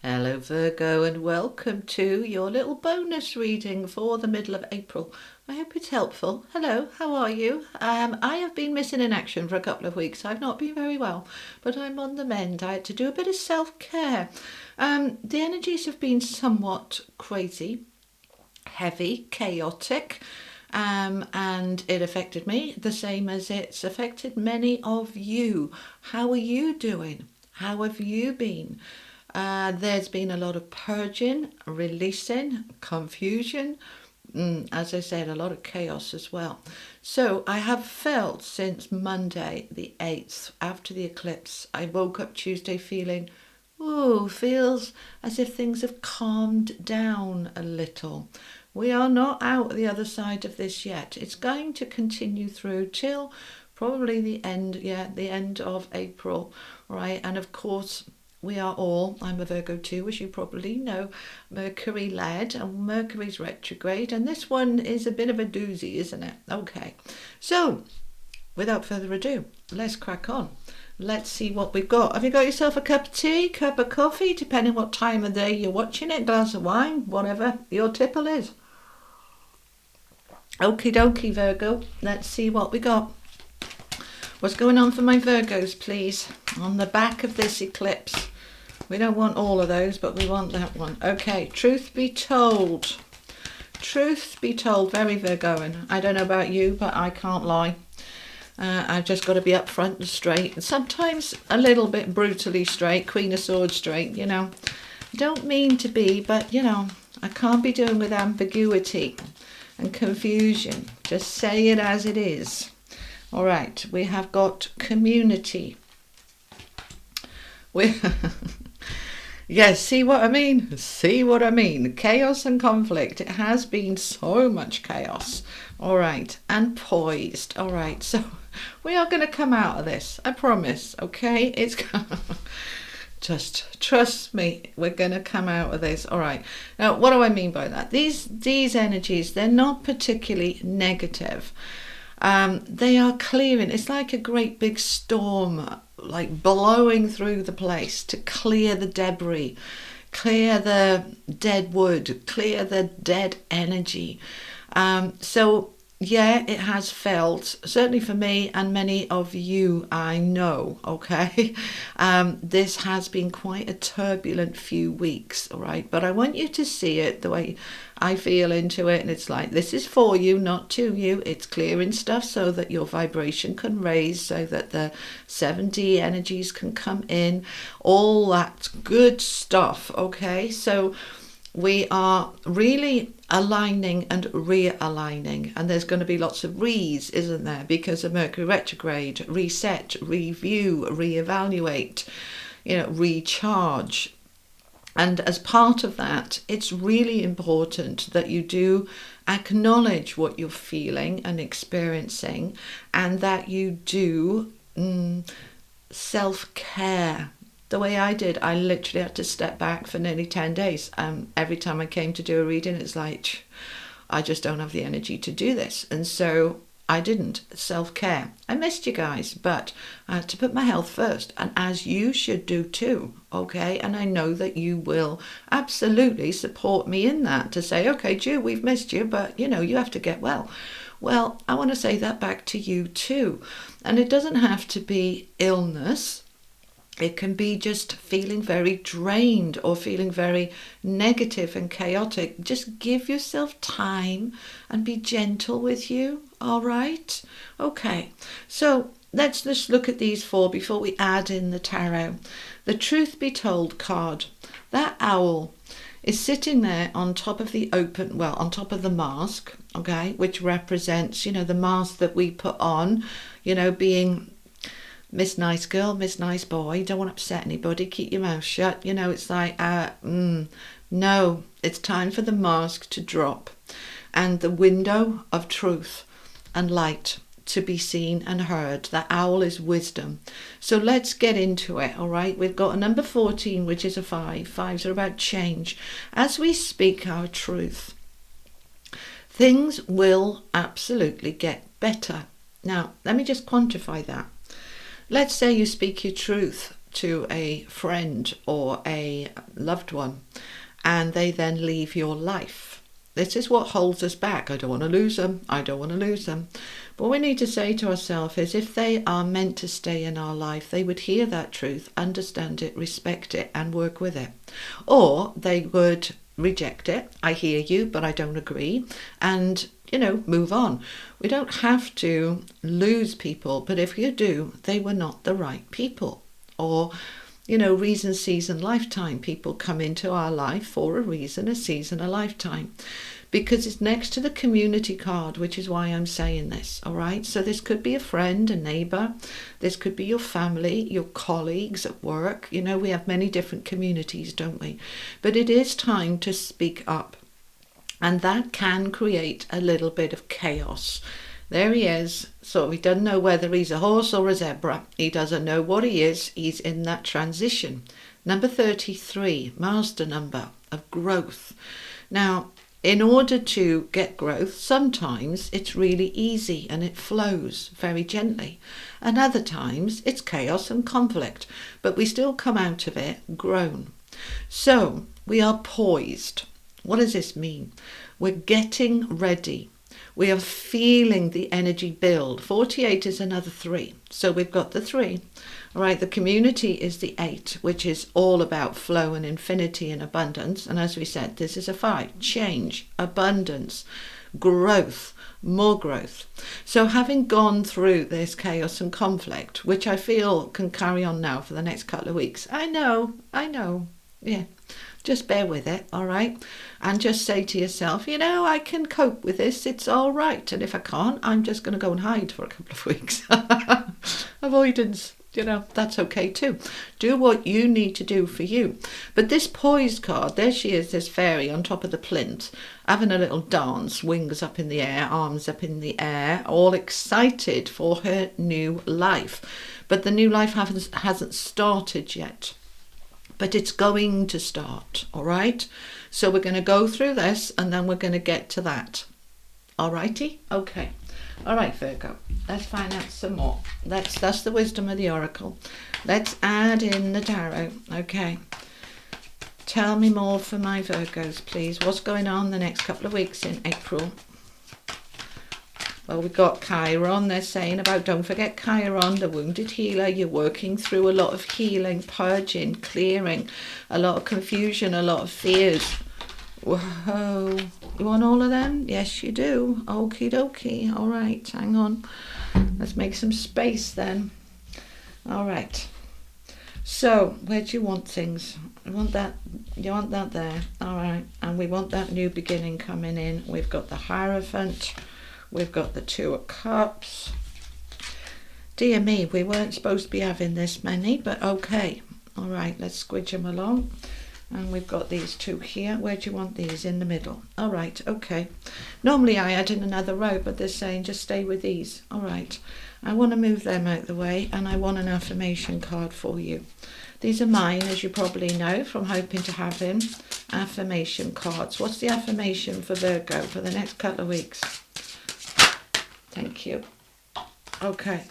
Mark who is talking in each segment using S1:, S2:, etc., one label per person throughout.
S1: Hello Virgo, and welcome to your little bonus reading for the middle of April. I hope it's helpful. Hello, how are you? I have been missing in action for a couple of weeks. I've not been very well, but I'm on the mend. I had to do a bit of self-care. The energies have been somewhat crazy, heavy, chaotic, and it affected me the same as it's affected many of you. How are you doing? How have you been? There's been a lot of purging, releasing, confusion, as I said, a lot of chaos as well. So I have felt since Monday the 8th, after the eclipse, I woke up Tuesday feeling, feels as if things have calmed down a little. We are not out the other side of this yet. It's going to continue through till probably the end of April, right? And of course, we are all, I'm a Virgo too, as you probably know, Mercury led, and Mercury's retrograde, and this one is a bit of a doozy, isn't it? Okay, so without further ado, let's crack on. Let's see what we've got. Have you got yourself a cup of tea, cup of coffee, depending what time of day you're watching it, glass of wine, whatever your tipple is. Okie dokie, Virgo, let's see what we got. What's going on for my Virgos, please, on the back of this eclipse? We don't want all of those, but we want that one. Okay, truth be told. Truth be told, very Virgoan. I don't know about you, but I can't lie. I've just got to be upfront and straight. And sometimes a little bit brutally straight, Queen of Swords straight, you know. I don't mean to be, but, you know, I can't be doing with ambiguity and confusion. Just say it as it is. All right, we have got community. Yes, see what I mean? See what I mean? Chaos and conflict. It has been so much chaos. All right, and poised. All right, so we are going to come out of this. I promise, okay? It's just trust me, we're going to come out of this. All right, now what do I mean by that? These energies, they're not particularly negative. They are clearing. It's like a great big storm, like blowing through the place to clear the debris, clear the dead wood, clear the dead energy. So yeah, it has felt, certainly for me and many of you, I know, okay, this has been quite a turbulent few weeks, all right, but I want you to see it the way I feel into it, and it's like, this is for you, not to you. It's clearing stuff so that your vibration can raise, so that the 7D energies can come in, all that good stuff, okay? So we are really aligning and realigning, and there's going to be lots of re's, isn't there, because of Mercury retrograde. Reset, review, reevaluate, recharge. And as part of that, it's really important that you do acknowledge what you're feeling and experiencing, and that you do self-care. The way I did, I literally had to step back for nearly 10 days. Every time I came to do a reading, it's like, I just don't have the energy to do this. And so I didn't. Self-care. I missed you guys, but I had to put my health first, and as you should do too, okay? And I know that you will absolutely support me in that, to say, okay, Ju, we've missed you, but you have to get well. Well, I want to say that back to you too. And it doesn't have to be illness. It can be just feeling very drained or feeling very negative and chaotic. Just give yourself time and be gentle with you, all right? Okay, so let's just look at these four before we add in the tarot. The truth be told card. That owl is sitting there on top of on top of the mask, okay, which represents, the mask that we put on, being Miss Nice Girl, Miss Nice Boy, don't want to upset anybody, keep your mouth shut. It's like, no, it's time for the mask to drop and the window of truth and light to be seen and heard. The owl is wisdom. So let's get into it, all right? We've got a number 14, which is a 5. 5s are about change. As we speak our truth, things will absolutely get better. Now, let me just quantify that. Let's say you speak your truth to a friend or a loved one and they then leave your life. This is what holds us back. I don't want to lose them. I don't want to lose them. But what we need to say to ourselves is if they are meant to stay in our life, they would hear that truth, understand it, respect it, and work with it. Or they would reject it. I hear you, but I don't agree. And, move on. We don't have to lose people, but if you do, they were not the right people. Or reason, season, lifetime. People come into our life for a reason, a season, a lifetime. Because it's next to the community card, which is why I'm saying this, all right? So this could be a friend, a neighbour. This could be your family, your colleagues at work. We have many different communities, don't we? But it is time to speak up. And that can create a little bit of chaos. There he is. So he doesn't know whether he's a horse or a zebra. He doesn't know what he is. He's in that transition. Number 33, master number of growth. Now, in order to get growth, sometimes it's really easy and it flows very gently. And other times it's chaos and conflict, but we still come out of it grown. So we are poised. What does this mean? We're getting ready. We are feeling the energy build. 48 is another 3. So we've got the 3. All right, the community is the 8, which is all about flow and infinity and abundance. And as we said, this is a 5. Change, abundance, growth, more growth. So having gone through this chaos and conflict, which I feel can carry on now for the next couple of weeks. I know. Yeah. Just bear with it, all right? And just say to yourself, I can cope with this. It's all right. And if I can't, I'm just going to go and hide for a couple of weeks. Avoidance, that's okay too. Do what you need to do for you. But this poised card, there she is, this fairy on top of the plinth, having a little dance, wings up in the air, arms up in the air, all excited for her new life. But the new life hasn't started yet. But it's going to start, all right? So we're going to go through this and then we're going to get to that. All righty? Okay. All right, Virgo. Let's find out some more. That's the wisdom of the oracle. Let's add in the tarot. Okay. Tell me more for my Virgos, please. What's going on the next couple of weeks in April? Well, we've got Chiron. They're saying about, don't forget Chiron, the wounded healer. You're working through a lot of healing, purging, clearing, a lot of confusion, a lot of fears. Whoa. You want all of them? Yes, you do. Okie dokie. All right, hang on. Let's make some space then. All right. So, where do you want things? You want that there. All right. And we want that new beginning coming in. We've got the Hierophant. We've got the 2 of Cups. Dear me, we weren't supposed to be having this many, but okay. All right, let's squidge them along. And we've got these 2 here. Where do you want these? In the middle. All right, okay. Normally I add in another row, but they're saying just stay with these. All right. I want to move them out the way, and I want an affirmation card for you. These are mine, as you probably know, from Hoping to Having. Affirmation cards. What's the affirmation for Virgo for the next couple of weeks? Thank you. Okay.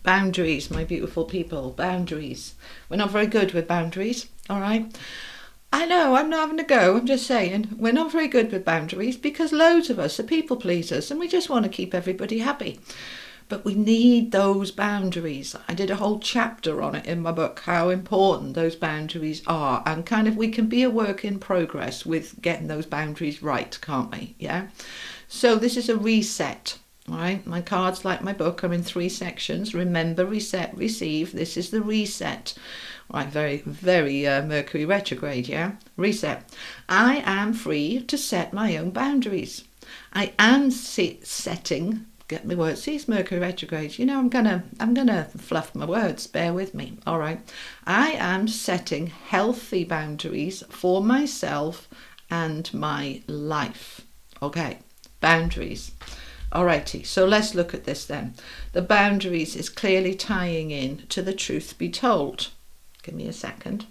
S1: Boundaries, my beautiful people. Boundaries. We're not very good with boundaries, all right? I know, I'm not having a go. I'm just saying, we're not very good with boundaries because loads of us are people pleasers and we just want to keep everybody happy. But we need those boundaries. I did a whole chapter on it in my book, how important those boundaries are. And kind of we can be a work in progress with getting those boundaries right, can't we? Yeah. So this is a reset, all right? My cards, like my book, are in 3 sections. Remember, reset, receive. This is the reset. Right, very, very Mercury retrograde, yeah? Reset. I am free to set my own boundaries. I am setting, get my words, see, it's Mercury retrograde. I'm gonna fluff my words, bear with me, all right? I am setting healthy boundaries for myself and my life, okay? Boundaries. Alrighty, so let's look at this then. The boundaries is clearly tying in to the truth be told. Give me a second.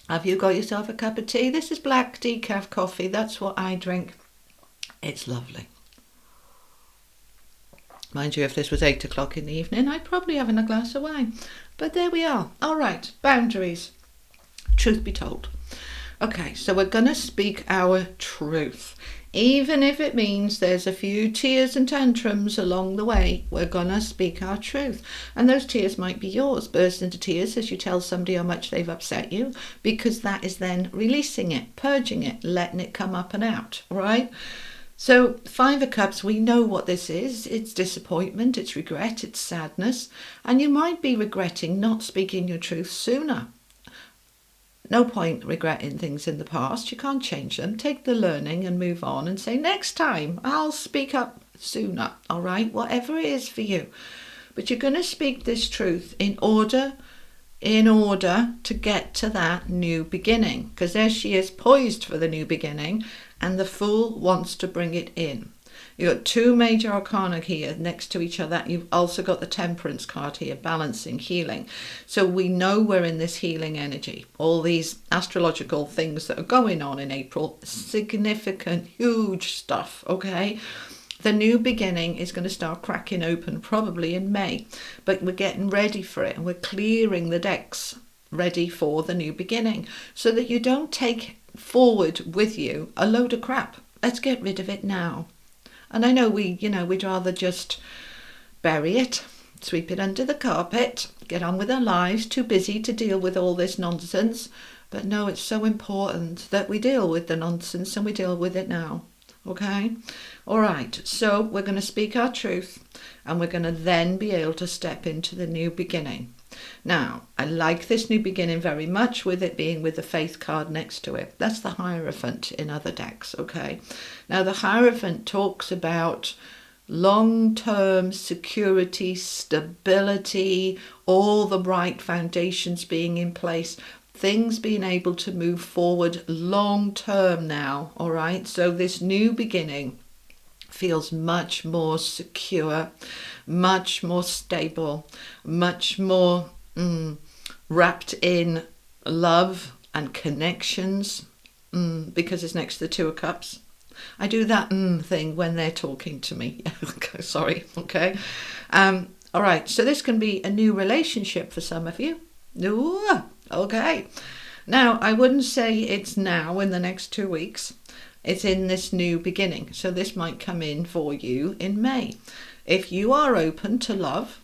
S1: Have you got yourself a cup of tea? This is black decaf coffee. That's what I drink. It's lovely. Mind you, if this was 8 o'clock in the evening, I'd probably having a glass of wine. But there we are. All right, boundaries. Truth be told. Okay, so we're going to speak our truth. Even if it means there's a few tears and tantrums along the way, we're going to speak our truth. And those tears might be yours. Burst into tears as you tell somebody how much they've upset you, because that is then releasing it, purging it, letting it come up and out, all right? So 5 of Cups, we know what this is. It's disappointment, it's regret, it's sadness. And you might be regretting not speaking your truth sooner. No point regretting things in the past. You can't change them. Take the learning and move on and say, next time I'll speak up sooner, all right? Whatever it is for you. But you're going to speak this truth in order to get to that new beginning. Because there she is, poised for the new beginning, and the Fool wants to bring it in. You've got 2 major arcana here next to each other. You've also got the Temperance card here, balancing, healing. So we know we're in this healing energy. All these astrological things that are going on in April, significant, huge stuff, okay? The new beginning is going to start cracking open probably in May, but we're getting ready for it, and we're clearing the decks ready for the new beginning so that you don't take forward with you a load of crap. Let's get rid of it now. And I know we'd rather just bury it, sweep it under the carpet, get on with our lives, too busy to deal with all this nonsense. But no, it's so important that we deal with the nonsense and we deal with it now. Okay? All right, so we're going to speak our truth, and we're going to then be able to step into the new beginning. Now, I like this new beginning very much, with it being with the Faith card next to it. That's the Hierophant in other decks, okay? Now, the Hierophant talks about long-term security, stability, all the right foundations being in place, things being able to move forward long-term now, all right? So this new beginning feels much more secure, much more stable, much more wrapped in love and connections, because it's next to the 2 of Cups. I do that thing when they're talking to me. Sorry, okay. All right, so this can be a new relationship for some of you. Ooh, okay. Now, I wouldn't say it's now in the next 2 weeks. It's in this new beginning. So this might come in for you in May. If you are open to love,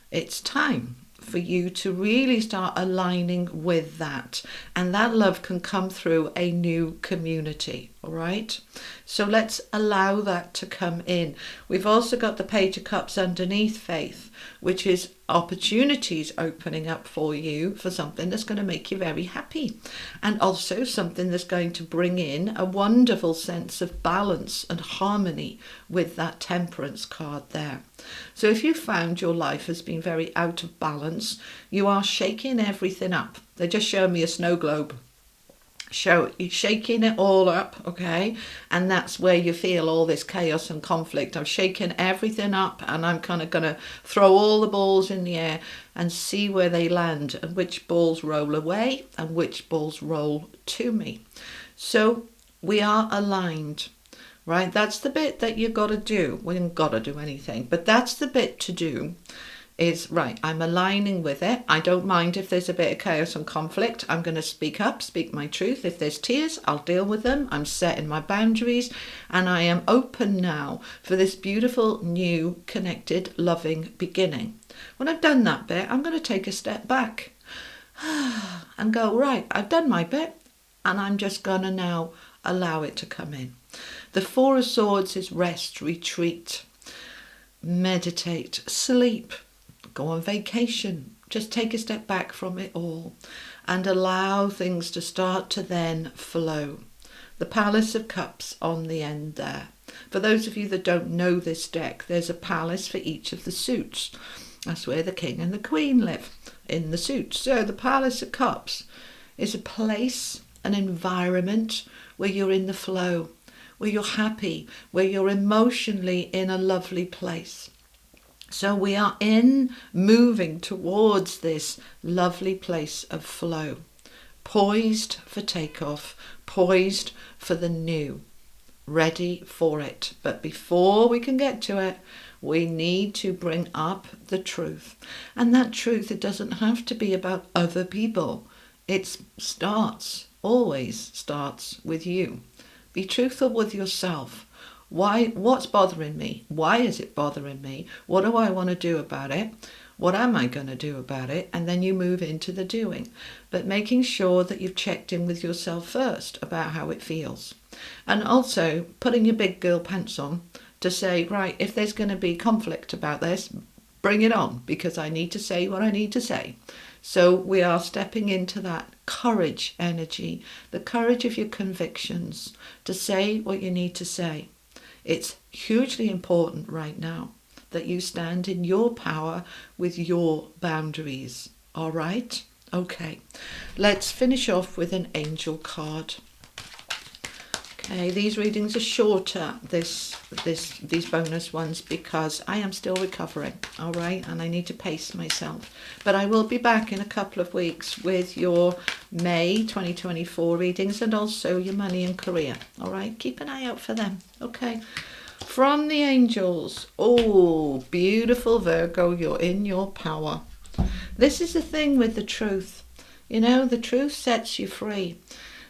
S1: it's time for you to really start aligning with that. And that love can come through a new community, all right? So let's allow that to come in. We've also got the Page of Cups underneath Faith, which is opportunities opening up for you for something that's going to make you very happy, and also something that's going to bring in a wonderful sense of balance and harmony with that Temperance card there. So if you found your life has been very out of balance, you are shaking everything up. They just showed me a snow globe. You're shaking it all up, okay? And that's where you feel all this chaos and conflict. I'm shaking everything up, and I'm kind of going to throw all the balls in the air and see where they land, and which balls roll away and which balls roll to me. So we are aligned, right? That's the bit that you've got to do. We haven't got to do anything, but that's the bit to do. Is right, I'm aligning with it. I don't mind if there's a bit of chaos and conflict. I'm going to speak up, speak my truth. If there's tears, I'll deal with them. I'm setting my boundaries, and I am open now for this beautiful, new, connected, loving beginning. When I've done that bit, I'm going to take a step back and go, right, I've done my bit, and I'm just going to now allow it to come in. The 4 of Swords is rest, retreat, meditate, sleep. Go on vacation, just take a step back from it all and allow things to start to then flow. The Palace of Cups on the end there. For those of you that don't know this deck, there's a palace for each of the suits. That's where the King and the Queen live, in the suits. So the Palace of Cups is a place, an environment where you're in the flow, where you're happy, where you're emotionally in a lovely place. So we are moving towards this lovely place of flow, poised for takeoff, poised for the new, ready for it. But before we can get to it, We need to bring up the truth. And that truth, it doesn't have to be about other people. It always starts with you. Be truthful with yourself. What's bothering me? Why is it bothering me? What do I want to do about it? What am I going to do about it? And then you move into the doing. But making sure that you've checked in with yourself first about how it feels. And also putting your big girl pants on to say, right, if there's going to be conflict about this, bring it on, because I need to say what I need to say. So we are stepping into that courage energy, the courage of your convictions to say what you need to say. It's hugely important right now that you stand in your power with your boundaries. All right? Okay. Let's finish off with an angel card. Okay, these readings are shorter, these bonus ones, because I am still recovering, all right, and I need to pace myself. But I will be back in a couple of weeks with your May 2024 readings and also your money and career, all right? Keep an eye out for them, okay? From the angels, oh, beautiful Virgo, you're in your power. This is the thing with the truth. You know, the truth sets you free.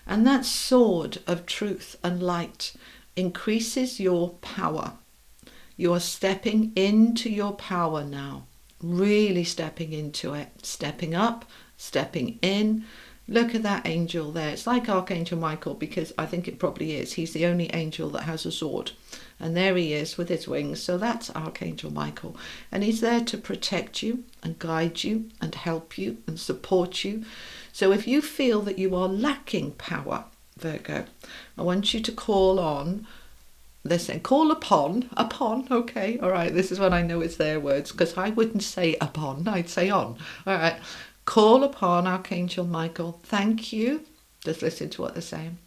S1: And that sword of truth and light increases your power. You are stepping into your power now, really stepping into it, stepping up, stepping in. Look at that angel there. It's like Archangel Michael, because I think it probably is. He's the only angel that has a sword. And there he is with his wings. So that's Archangel Michael. And he's there to protect you and guide you and help you and support you. So if you feel that you are lacking power, Virgo, I want you to call on, call upon, okay, all right, this is what I know is their words, because I wouldn't say upon, I'd say on, all right. Call upon Archangel Michael. Thank you. Just listen to what they're saying.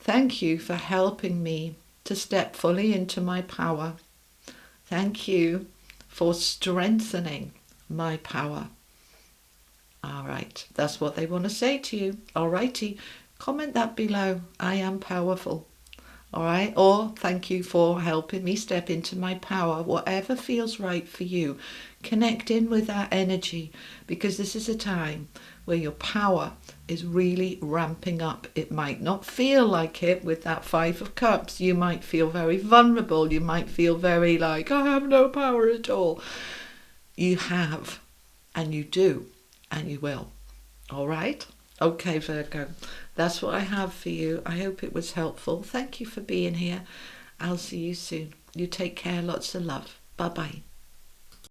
S1: Thank you for helping me to step fully into my power. Thank you for strengthening my power. All right, that's what they want to say to you. All righty, comment that below. I am powerful. All right, or thank you for helping me step into my power. Whatever feels right for you, connect in with that energy, because this is a time where your power is really ramping up. It might not feel like it with that Five of Cups. You might feel very vulnerable. You might feel very like, I have no power at all. You have, and you do. And you will. All right? Okay, Virgo. That's what I have for you. I hope it was helpful. Thank you for being here. I'll see you soon. You take care. Lots of love. Bye-bye.